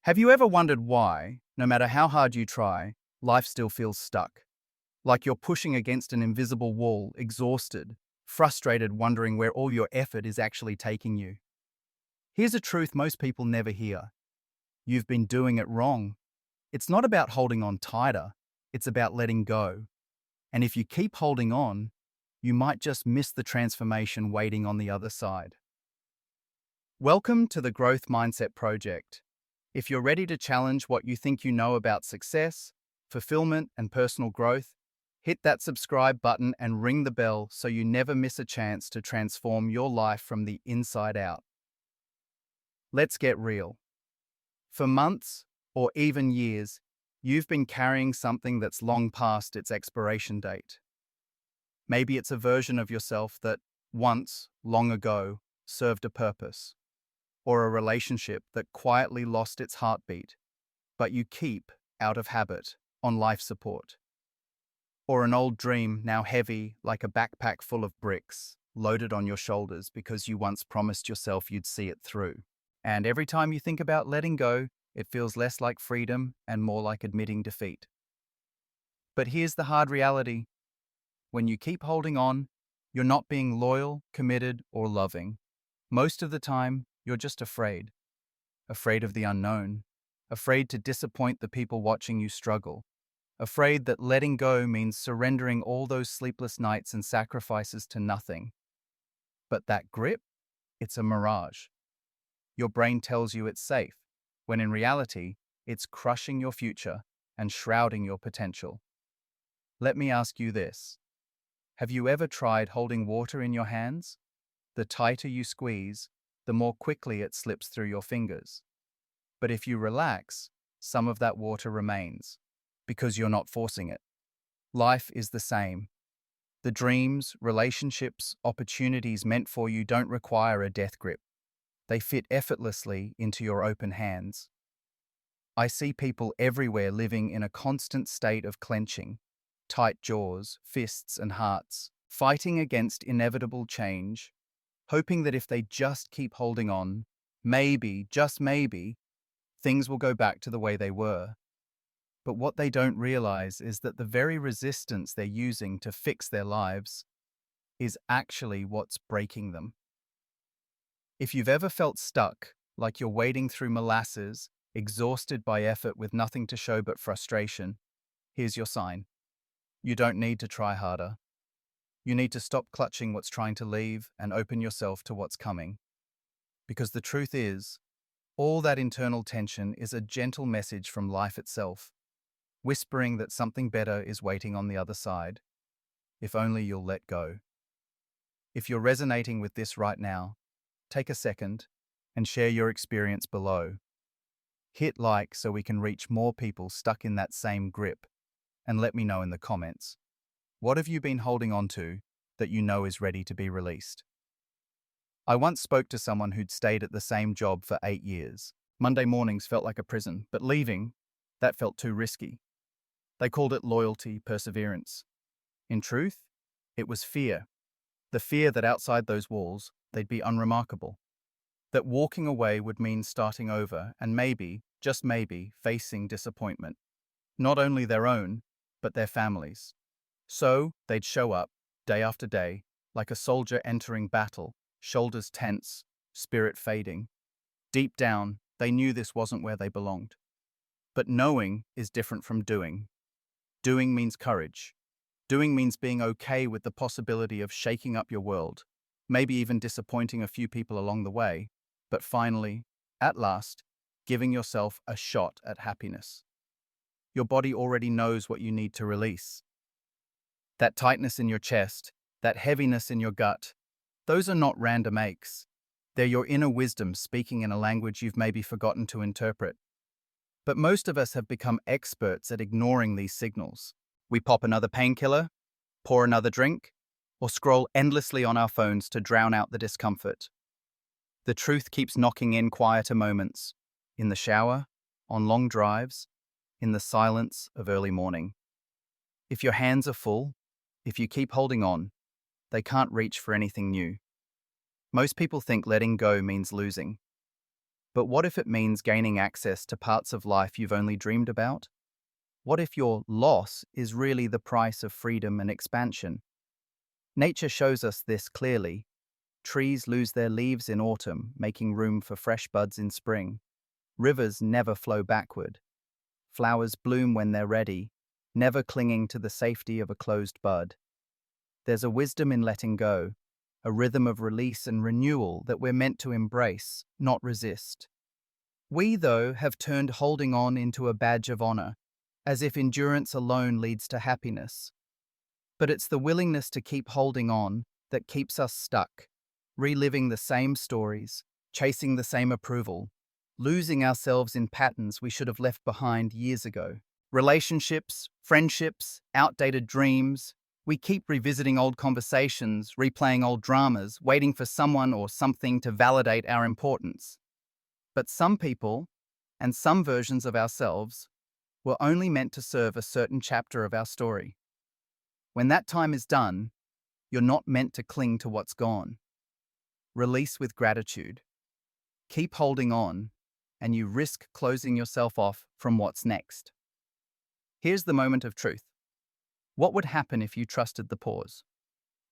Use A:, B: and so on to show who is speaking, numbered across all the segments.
A: Have you ever wondered why, no matter how hard you try, life still feels stuck? Like you're pushing against an invisible wall, exhausted, frustrated, wondering where all your effort is actually taking you. Here's a truth most people never hear. You've been doing it wrong. It's not about holding on tighter, it's about letting go. And if you keep holding on, you might just miss the transformation waiting on the other side. Welcome to the Growth Mindset Project. If you're ready to challenge what you think you know about success, fulfillment, and personal growth, hit that subscribe button and ring the bell so you never miss a chance to transform your life from the inside out. Let's get real. For months, or even years, you've been carrying something that's long past its expiration date. Maybe it's a version of yourself that once, long ago, served a purpose, or a relationship that quietly lost its heartbeat, but you keep, out of habit, on life support. Or an old dream now heavy like a backpack full of bricks, loaded on your shoulders because you once promised yourself you'd see it through. And every time you think about letting go, it feels less like freedom and more like admitting defeat. But here's the hard reality. When you keep holding on, you're not being loyal, committed, or loving. Most of the time, you're just afraid. Afraid of the unknown. Afraid to disappoint the people watching you struggle. Afraid that letting go means surrendering all those sleepless nights and sacrifices to nothing. But that grip, it's a mirage. Your brain tells you it's safe, when in reality, it's crushing your future and shrouding your potential. Let me ask you this. Have you ever tried holding water in your hands? The tighter you squeeze, the more quickly it slips through your fingers. But if you relax, some of that water remains, because you're not forcing it. Life is the same. The dreams, relationships, opportunities meant for you don't require a death grip. They fit effortlessly into your open hands. I see people everywhere living in a constant state of clenching, tight jaws, fists, and hearts, fighting against inevitable change, hoping that if they just keep holding on, maybe, just maybe, things will go back to the way they were. But what they don't realize is that the very resistance they're using to fix their lives is actually what's breaking them. If you've ever felt stuck, like you're wading through molasses, exhausted by effort with nothing to show but frustration, here's your sign. You don't need to try harder. You need to stop clutching what's trying to leave and open yourself to what's coming. Because the truth is, all that internal tension is a gentle message from life itself, whispering that something better is waiting on the other side, if only you'll let go. If you're resonating with this right now, take a second and share your experience below. Hit like so we can reach more people stuck in that same grip, and let me know in the comments. What have you been holding on to that you know is ready to be released? I once spoke to someone who'd stayed at the same job for 8 years. Monday mornings felt like a prison, but leaving, that felt too risky. They called it loyalty, perseverance. In truth, it was fear. The fear that outside those walls, they'd be unremarkable. That walking away would mean starting over and maybe, just maybe, facing disappointment. Not only their own, but their families. So, they'd show up, day after day, like a soldier entering battle, shoulders tense, spirit fading. Deep down, they knew this wasn't where they belonged. But knowing is different from doing. Doing means courage. Doing means being okay with the possibility of shaking up your world, maybe even disappointing a few people along the way, but finally, at last, giving yourself a shot at happiness. Your body already knows what you need to release. That tightness in your chest, that heaviness in your gut, those are not random aches. They're your inner wisdom speaking in a language you've maybe forgotten to interpret. But most of us have become experts at ignoring these signals. We pop another painkiller, pour another drink, or scroll endlessly on our phones to drown out the discomfort. The truth keeps knocking in quieter moments, in the shower, on long drives, in the silence of early morning. If your hands are full, if you keep holding on, they can't reach for anything new. Most people think letting go means losing. But what if it means gaining access to parts of life you've only dreamed about? What if your loss is really the price of freedom and expansion? Nature shows us this clearly. Trees lose their leaves in autumn, making room for fresh buds in spring. Rivers never flow backward. Flowers bloom when they're ready, never clinging to the safety of a closed bud. There's a wisdom in letting go, a rhythm of release and renewal that we're meant to embrace, not resist. We, though, have turned holding on into a badge of honor, as if endurance alone leads to happiness. But it's the willingness to keep holding on that keeps us stuck, reliving the same stories, chasing the same approval, losing ourselves in patterns we should have left behind years ago. Relationships, friendships, outdated dreams. We keep revisiting old conversations, replaying old dramas, waiting for someone or something to validate our importance. But some people, and some versions of ourselves, were only meant to serve a certain chapter of our story. When that time is done, you're not meant to cling to what's gone. Release with gratitude. Keep holding on, and you risk closing yourself off from what's next. Here's the moment of truth. What would happen if you trusted the pause?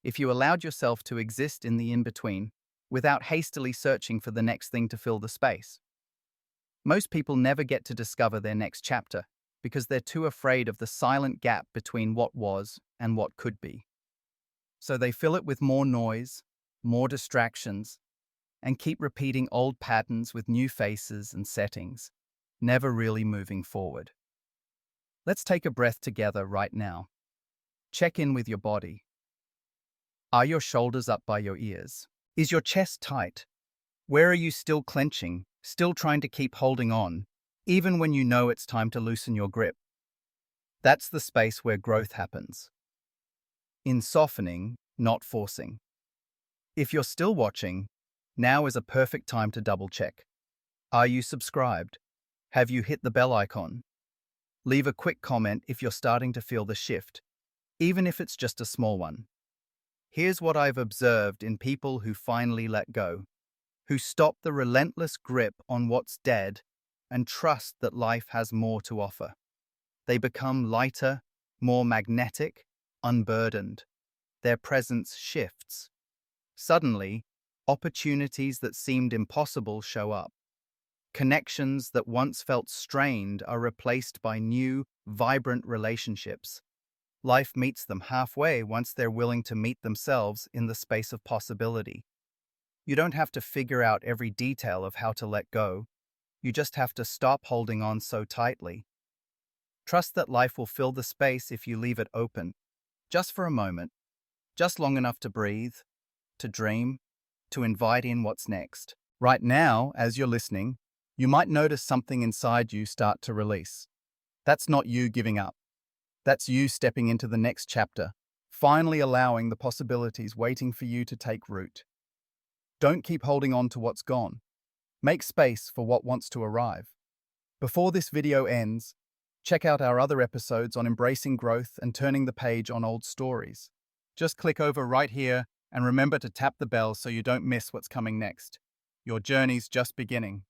A: If you allowed yourself to exist in the in-between without hastily searching for the next thing to fill the space? Most people never get to discover their next chapter because they're too afraid of the silent gap between what was and what could be. So they fill it with more noise, more distractions, and keep repeating old patterns with new faces and settings, never really moving forward. Let's take a breath together right now. Check in with your body. Are your shoulders up by your ears? Is your chest tight? Where are you still clenching, still trying to keep holding on, even when you know it's time to loosen your grip? That's the space where growth happens. In softening, not forcing. If you're still watching, now is a perfect time to double check. Are you subscribed? Have you hit the bell icon? Leave a quick comment if you're starting to feel the shift, even if it's just a small one. Here's what I've observed in people who finally let go, who stop the relentless grip on what's dead and trust that life has more to offer. They become lighter, more magnetic, unburdened. Their presence shifts. Suddenly, opportunities that seemed impossible show up. Connections that once felt strained are replaced by new, vibrant relationships. Life meets them halfway once they're willing to meet themselves in the space of possibility. You don't have to figure out every detail of how to let go. You just have to stop holding on so tightly. Trust that life will fill the space if you leave it open, just for a moment, just long enough to breathe, to dream, to invite in what's next. Right now, as you're listening, you might notice something inside you start to release. That's not you giving up. That's you stepping into the next chapter, finally allowing the possibilities waiting for you to take root. Don't keep holding on to what's gone. Make space for what wants to arrive. Before this video ends, check out our other episodes on embracing growth and turning the page on old stories. Just click over right here and remember to tap the bell so you don't miss what's coming next. Your journey's just beginning.